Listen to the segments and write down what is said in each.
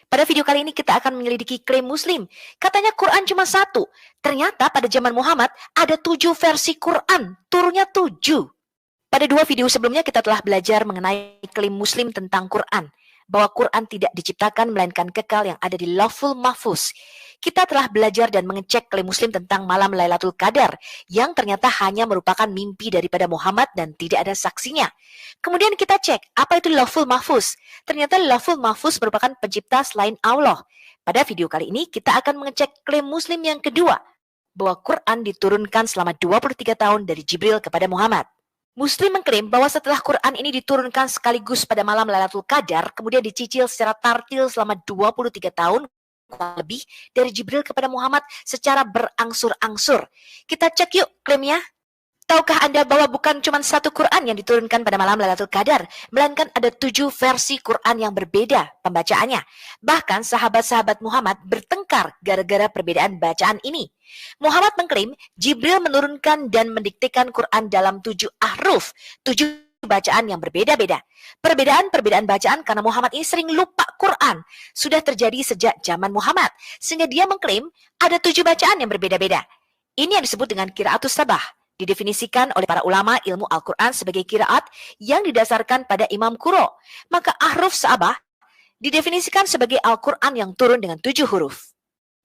Pada video kali ini kita akan menyelidiki klaim Muslim. Katanya Quran cuma satu. Ternyata pada zaman Muhammad ada 7 versi Quran. Turunnya 7. Pada 2 video sebelumnya kita telah belajar mengenai klaim Muslim tentang Quran. Bahwa Quran tidak diciptakan melainkan kekal yang ada di Lauhul Mahfuz. Kita telah belajar dan mengecek klaim Muslim tentang malam Lailatul Qadar yang ternyata hanya merupakan mimpi daripada Muhammad dan tidak ada saksinya. Kemudian kita cek apa itu Lauhul Mahfuz. Ternyata Lauhul Mahfuz merupakan pencipta selain Allah. Pada video kali ini kita akan mengecek klaim Muslim yang kedua, bahwa Quran diturunkan selama 23 tahun dari Jibril kepada Muhammad. Muslim mengklaim bahwa setelah Quran ini diturunkan sekaligus pada malam Lailatul Qadar, kemudian dicicil secara tartil selama 23 tahun lebih dari Jibril kepada Muhammad secara berangsur-angsur. Kita cek yuk klaimnya. Tahukah Anda bahwa bukan cuma satu Quran yang diturunkan pada malam Lailatul Qadar, melainkan ada 7 versi Quran yang berbeda pembacaannya. Bahkan sahabat-sahabat Muhammad bertengkar gara-gara perbedaan bacaan ini. Muhammad mengklaim Jibril menurunkan dan mendiktekan Quran dalam 7 ahruf, 7 bacaan yang berbeda-beda. Perbedaan bacaan karena Muhammad ini sering lupa Quran sudah terjadi sejak zaman Muhammad, sehingga dia mengklaim ada 7 bacaan yang berbeda-beda. Ini yang disebut dengan qiraatus sabah. Didefinisikan oleh para ulama ilmu Al-Quran sebagai qiraat yang didasarkan pada Imam Qurra. Maka ahruf sabah didefinisikan sebagai Al-Quran yang turun dengan 7 huruf.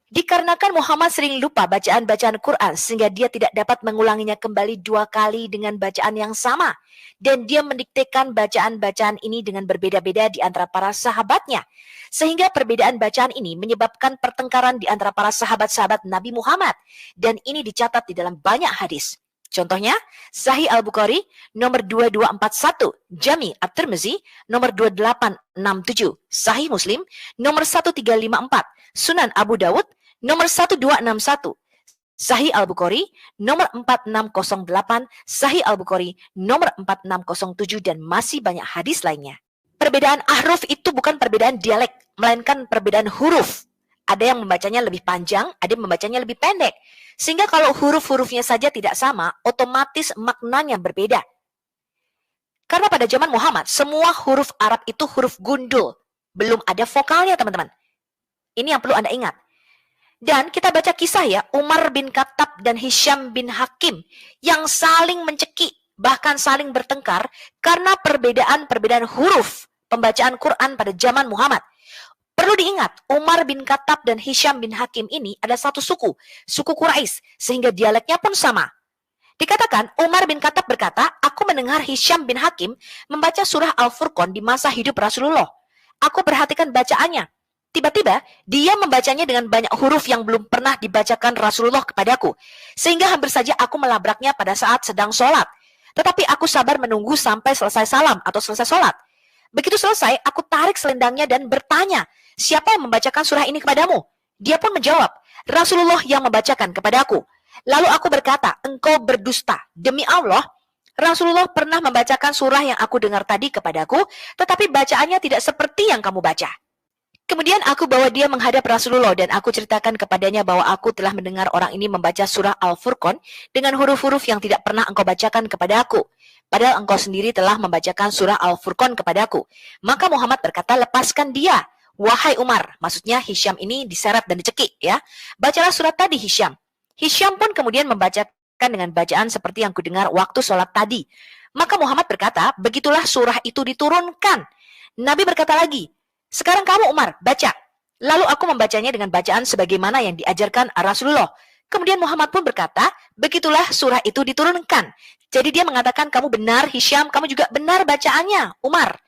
Dikarenakan Muhammad sering lupa bacaan-bacaan Quran sehingga dia tidak dapat mengulanginya kembali 2 kali dengan bacaan yang sama. Dan dia mendiktekan bacaan-bacaan ini dengan berbeda-beda di antara para sahabatnya. Sehingga perbedaan bacaan ini menyebabkan pertengkaran di antara para sahabat-sahabat Nabi Muhammad. Dan ini dicatat di dalam banyak hadis. Contohnya, Sahih Al-Bukhari nomor 2241, Jami At-Tirmizi nomor 2867, Sahih Muslim nomor 1354, Sunan Abu Dawud nomor 1261, Sahih Al-Bukhari nomor 4608, Sahih Al-Bukhari nomor 4607, dan masih banyak hadis lainnya. Perbedaan ahruf itu bukan perbedaan dialek, melainkan perbedaan huruf. Ada yang membacanya lebih panjang, ada yang membacanya lebih pendek. Sehingga kalau huruf-hurufnya saja tidak sama, otomatis maknanya berbeda. Karena pada zaman Muhammad, semua huruf Arab itu huruf gundul. Belum ada vokalnya, teman-teman. Ini yang perlu Anda ingat. Dan kita baca kisah ya, Umar bin Khattab dan Hisham bin Hakim yang saling mencekik, bahkan saling bertengkar karena perbedaan huruf pembacaan Quran pada zaman Muhammad. Perlu diingat, Umar bin Khattab dan Hisham bin Hakim ini ada satu suku Quraisy, sehingga dialeknya pun sama. Dikatakan, Umar bin Khattab berkata, aku mendengar Hisham bin Hakim membaca surah Al-Furqan di masa hidup Rasulullah. Aku perhatikan bacaannya. Tiba-tiba, dia membacanya dengan banyak huruf yang belum pernah dibacakan Rasulullah kepadaku. Sehingga hampir saja aku melabraknya pada saat sedang sholat. Tetapi aku sabar menunggu sampai selesai salam atau selesai sholat. Begitu selesai, aku tarik selendangnya dan bertanya, siapa yang membacakan surah ini kepadamu? Dia pun menjawab, Rasulullah yang membacakan kepadaku. Lalu aku berkata, engkau berdusta. Demi Allah, Rasulullah pernah membacakan surah yang aku dengar tadi kepadaku, tetapi bacaannya tidak seperti yang kamu baca. Kemudian aku bawa dia menghadap Rasulullah dan aku ceritakan kepadanya bahwa aku telah mendengar orang ini membaca surah Al-Furqan dengan huruf-huruf yang tidak pernah engkau bacakan kepada aku. Padahal engkau sendiri telah membacakan surah Al-Furqan kepadaku. Maka Muhammad berkata, lepaskan dia. Wahai Umar, maksudnya Hisham ini diseret dan dicekik ya. Bacalah surat tadi Hisham. Hisham pun kemudian membacakan dengan bacaan seperti yang kudengar waktu sholat tadi. Maka Muhammad berkata, begitulah surah itu diturunkan. Nabi berkata lagi, sekarang kamu Umar, baca. Lalu aku membacanya dengan bacaan sebagaimana yang diajarkan Rasulullah. Kemudian Muhammad pun berkata, begitulah surah itu diturunkan. Jadi dia mengatakan, kamu benar Hisham, kamu juga benar bacaannya, Umar.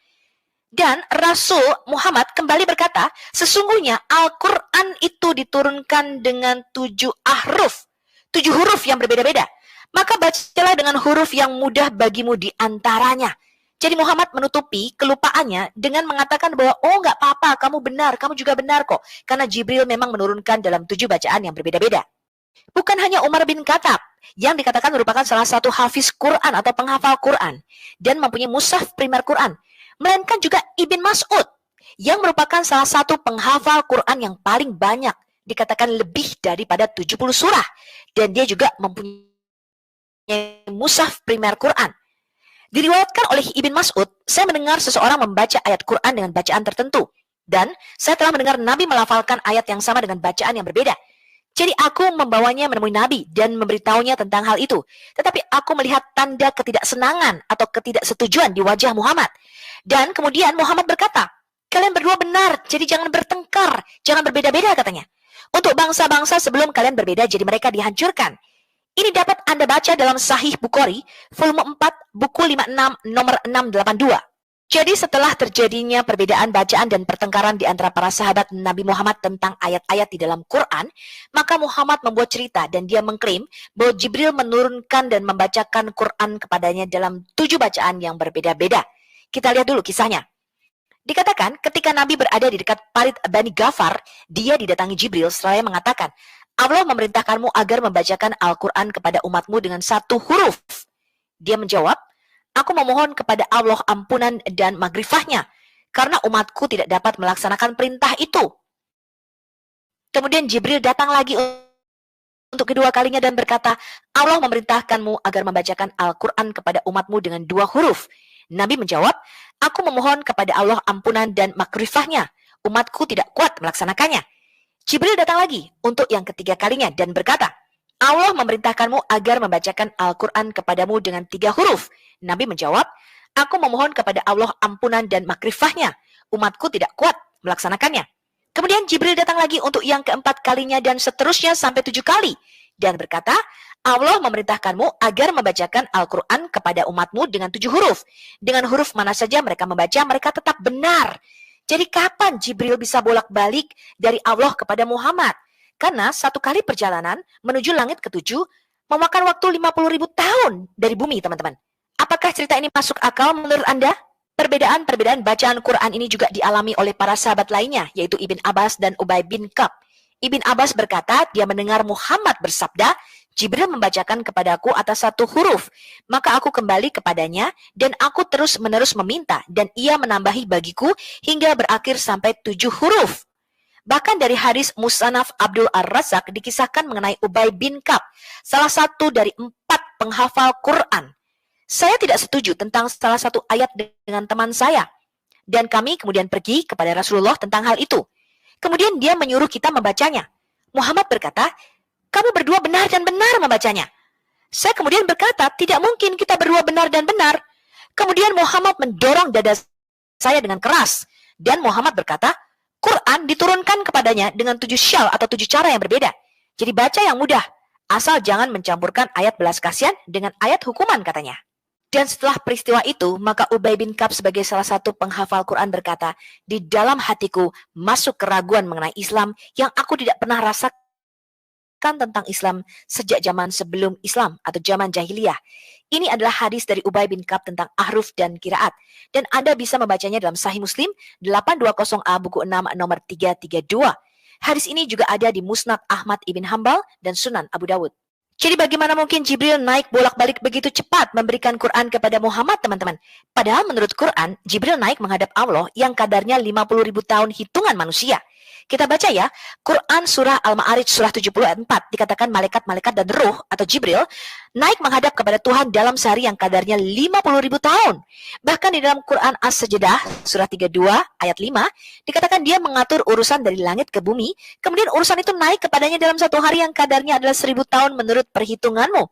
Dan Rasul Muhammad kembali berkata, sesungguhnya Al-Quran itu diturunkan dengan 7 ahruf, 7 huruf yang berbeda-beda. Maka bacalah dengan huruf yang mudah bagimu di antaranya. Jadi Muhammad menutupi kelupaannya dengan mengatakan bahwa, oh nggak apa-apa, kamu benar, kamu juga benar kok. Karena Jibril memang menurunkan dalam 7 bacaan yang berbeda-beda. Bukan hanya Umar bin Khattab yang dikatakan merupakan salah satu hafiz Quran atau penghafal Quran dan mempunyai mushaf primer Quran, melainkan juga Ibn Mas'ud yang merupakan salah satu penghafal Quran yang paling banyak, dikatakan lebih daripada 70 surah, dan dia juga mempunyai mushaf primer Quran. Diriwayatkan oleh Ibn Mas'ud, saya mendengar seseorang membaca ayat Quran dengan bacaan tertentu. Dan saya telah mendengar Nabi melafalkan ayat yang sama dengan bacaan yang berbeda. Jadi aku membawanya menemui Nabi dan memberitahunya tentang hal itu. Tetapi aku melihat tanda ketidaksenangan atau ketidaksetujuan di wajah Muhammad. Dan kemudian Muhammad berkata, kalian berdua benar, jadi jangan bertengkar, jangan berbeda-beda katanya. Untuk bangsa-bangsa sebelum kalian berbeda, jadi mereka dihancurkan. Ini dapat Anda baca dalam Sahih Bukhari, volume 4, buku 56, nomor 682. Jadi setelah terjadinya perbedaan bacaan dan pertengkaran di antara para sahabat Nabi Muhammad tentang ayat-ayat di dalam Quran, maka Muhammad membuat cerita dan dia mengklaim bahwa Jibril menurunkan dan membacakan Quran kepadanya dalam 7 bacaan yang berbeda-beda. Kita lihat dulu kisahnya. Dikatakan ketika Nabi berada di dekat parit Bani Ghafar, dia didatangi Jibril seraya mengatakan, Allah memerintahkanmu agar membacakan Al-Quran kepada umatmu dengan 1 huruf. Dia menjawab, aku memohon kepada Allah ampunan dan maghfirahnya, karena umatku tidak dapat melaksanakan perintah itu. Kemudian Jibril datang lagi untuk kedua kalinya dan berkata, Allah memerintahkanmu agar membacakan Al-Quran kepada umatmu dengan 2 huruf. Nabi menjawab, aku memohon kepada Allah ampunan dan maghfirahnya, umatku tidak kuat melaksanakannya. Jibril datang lagi untuk yang ketiga kalinya dan berkata, Allah memerintahkanmu agar membacakan Al-Quran kepadamu dengan 3 huruf. Nabi menjawab, aku memohon kepada Allah ampunan dan maghfirahnya, umatku tidak kuat melaksanakannya. Kemudian Jibril datang lagi untuk yang keempat kalinya dan seterusnya sampai 7 kali. Dan berkata, Allah memerintahkanmu agar membacakan Al-Quran kepada umatmu dengan 7 huruf. Dengan huruf mana saja mereka membaca, mereka tetap benar. Jadi kapan Jibril bisa bolak-balik dari Allah kepada Muhammad? Karena 1 kali perjalanan menuju langit ke-7 memakan waktu 50.000 tahun dari bumi, teman-teman. Apakah cerita ini masuk akal menurut Anda? Perbedaan-perbedaan bacaan Quran ini juga dialami oleh para sahabat lainnya, yaitu Ibn Abbas dan Ubay bin Ka'ab. Ibn Abbas berkata, dia mendengar Muhammad bersabda, Jibril membacakan kepadaku atas 1 huruf, maka aku kembali kepadanya dan aku terus-menerus meminta dan ia menambahi bagiku hingga berakhir sampai 7 huruf. Bahkan dari hadis Musannaf Abdul Ar-Razzaq dikisahkan mengenai Ubay bin Ka'ab, salah satu dari 4 penghafal Quran. Saya tidak setuju tentang salah satu ayat dengan teman saya. Dan kami kemudian pergi kepada Rasulullah tentang hal itu. Kemudian dia menyuruh kita membacanya. Muhammad berkata, kamu berdua benar dan benar membacanya. Saya kemudian berkata, tidak mungkin kita berdua benar dan benar. Kemudian Muhammad mendorong dada saya dengan keras. Dan Muhammad berkata, Quran diturunkan kepadanya dengan 7 syal atau 7 cara yang berbeda. Jadi baca yang mudah. Asal jangan mencampurkan ayat belas kasihan dengan ayat hukuman katanya. Dan setelah peristiwa itu, maka Ubay bin Ka'ab sebagai salah satu penghafal Quran berkata, di dalam hatiku masuk keraguan mengenai Islam yang aku tidak pernah rasakan tentang Islam sejak zaman sebelum Islam atau zaman jahiliyah. Ini adalah hadis dari Ubay bin Ka'ab tentang ahruf dan qiraat. Dan Anda bisa membacanya dalam Sahih Muslim 820A buku 6 nomor 332. Hadis ini juga ada di Musnad Ahmad ibn Hanbal dan Sunan Abu Dawud. Jadi bagaimana mungkin Jibril naik bolak-balik begitu cepat memberikan Quran kepada Muhammad, teman-teman? Padahal menurut Quran, Jibril naik menghadap Allah yang kadarnya 50.000 tahun hitungan manusia. Kita baca ya, Quran surah Al-Ma'arij surah 70 ayat 4 dikatakan malaikat-malaikat dan roh atau Jibril naik menghadap kepada Tuhan dalam sehari yang kadarnya 50.000 tahun. Bahkan di dalam Quran As-Sajdah surah 32 ayat 5 dikatakan dia mengatur urusan dari langit ke bumi, kemudian urusan itu naik kepadanya dalam 1 hari yang kadarnya adalah 1000 tahun menurut perhitunganmu.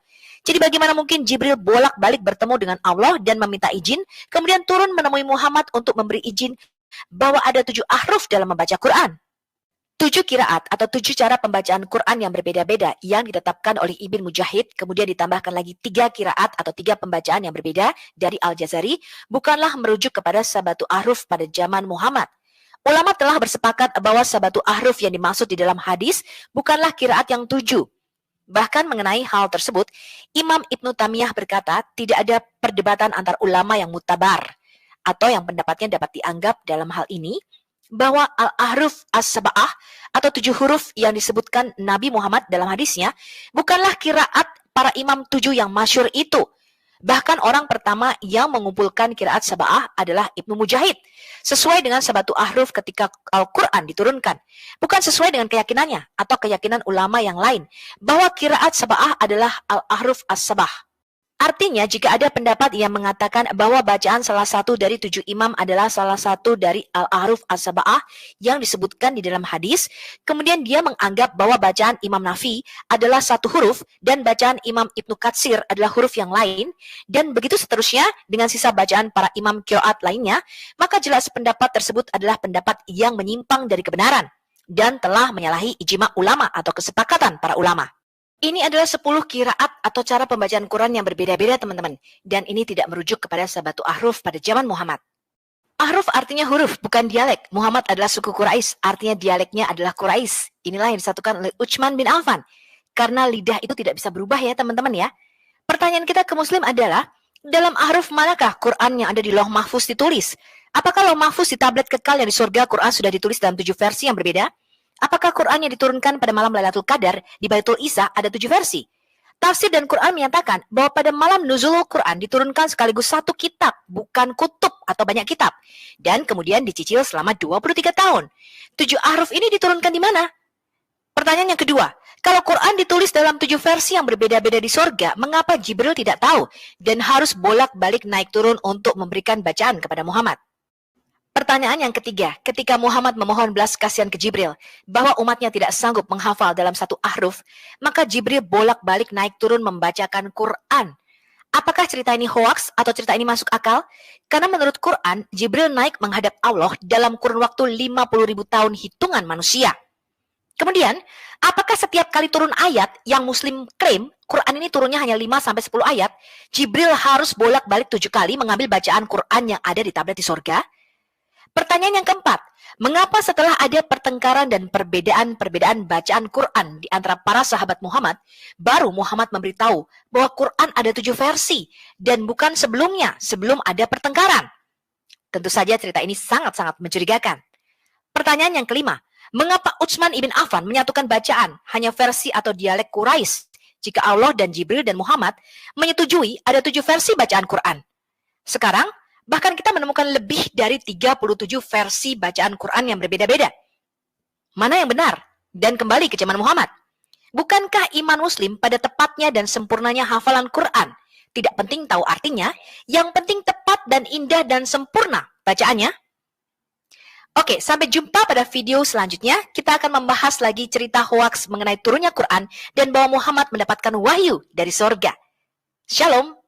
Jadi bagaimana mungkin Jibril bolak-balik bertemu dengan Allah dan meminta izin, kemudian turun menemui Muhammad untuk memberi izin bahwa ada 7 ahruf dalam membaca Quran? 7 qiraat atau 7 cara pembacaan Quran yang berbeda-beda yang ditetapkan oleh Ibn Mujahid, kemudian ditambahkan lagi 3 qiraat atau 3 pembacaan yang berbeda dari Al-Jazari, bukanlah merujuk kepada sabatu ahruf pada zaman Muhammad. Ulama telah bersepakat bahwa sabatu ahruf yang dimaksud di dalam hadis bukanlah qiraat yang 7. Bahkan mengenai hal tersebut, Imam Ibnu Taimiyah berkata tidak ada perdebatan antar ulama yang mutabar atau yang pendapatnya dapat dianggap dalam hal ini bahwa al-ahruf as-sab'ah atau 7 huruf yang disebutkan Nabi Muhammad dalam hadisnya bukanlah qiraat para imam 7 yang masyhur itu. Bahkan orang pertama yang mengumpulkan qiraat sab'ah adalah Ibnu Mujahid, sesuai dengan sabatu ahruf ketika Al-Quran diturunkan. Bukan sesuai dengan keyakinannya atau keyakinan ulama yang lain bahwa qiraat sab'ah adalah al-ahruf as-sab'ah. Artinya, jika ada pendapat yang mengatakan bahwa bacaan salah satu dari 7 imam adalah salah satu dari al-ahruf as-sab'ah yang disebutkan di dalam hadis, kemudian dia menganggap bahwa bacaan Imam Nafi adalah satu huruf dan bacaan Imam Ibnu Katsir adalah huruf yang lain, dan begitu seterusnya dengan sisa bacaan para imam qiraat lainnya, maka jelas pendapat tersebut adalah pendapat yang menyimpang dari kebenaran dan telah menyalahi ijma ulama atau kesepakatan para ulama. Ini adalah 10 qiraat atau cara pembacaan Quran yang berbeda-beda, teman-teman. Dan ini tidak merujuk kepada sabatu ahruf pada zaman Muhammad. Ahruf artinya huruf, bukan dialek. Muhammad adalah suku Quraisy, artinya dialeknya adalah Quraisy. Inilah yang disatukan oleh Utsman bin Affan. Karena lidah itu tidak bisa berubah ya, teman-teman ya. Pertanyaan kita ke Muslim adalah, dalam ahruf manakah Quran yang ada di Lauh Mahfuz ditulis? Apakah Lauh Mahfuz di tablet kekal yang di surga Quran sudah ditulis dalam 7 versi yang berbeda? Apakah Quran yang diturunkan pada malam Lailatul Qadar di Baitul Isa ada 7 versi? Tafsir dan Quran menyatakan bahwa pada malam nuzulul Quran diturunkan sekaligus satu kitab, bukan kutub atau banyak kitab. Dan kemudian dicicil selama 23 tahun. 7 ahruf ini diturunkan di mana? Pertanyaan yang kedua, kalau Quran ditulis dalam 7 versi yang berbeda-beda di surga, mengapa Jibril tidak tahu dan harus bolak-balik naik turun untuk memberikan bacaan kepada Muhammad? Pertanyaan yang ketiga, ketika Muhammad memohon belas kasihan ke Jibril bahwa umatnya tidak sanggup menghafal dalam satu ahruf, maka Jibril bolak-balik naik turun membacakan Quran. Apakah cerita ini hoaks atau cerita ini masuk akal? Karena menurut Quran, Jibril naik menghadap Allah dalam kurun waktu 50.000 tahun hitungan manusia. Kemudian, apakah setiap kali turun ayat yang Muslim klaim Quran ini turunnya hanya 5-10 ayat, Jibril harus bolak-balik 7 kali mengambil bacaan Quran yang ada di tablet di surga? Pertanyaan yang keempat, mengapa setelah ada pertengkaran dan perbedaan bacaan Quran di antara para sahabat Muhammad, baru Muhammad memberitahu bahwa Quran ada 7 versi dan bukan sebelumnya, sebelum ada pertengkaran? Tentu saja cerita ini sangat-sangat mencurigakan. Pertanyaan yang kelima, mengapa Utsman ibn Affan menyatukan bacaan hanya versi atau dialek Quraisy jika Allah dan Jibril dan Muhammad menyetujui ada 7 versi bacaan Quran? Sekarang, bahkan kita menemukan lebih dari 37 versi bacaan Quran yang berbeda-beda. Mana yang benar? Dan kembali ke zaman Muhammad. Bukankah iman Muslim pada tepatnya dan sempurnanya hafalan Quran tidak penting tahu artinya, yang penting tepat dan indah dan sempurna bacaannya? Oke, sampai jumpa pada video selanjutnya. Kita akan membahas lagi cerita hoaks mengenai turunnya Quran dan bahwa Muhammad mendapatkan wahyu dari sorga. Shalom.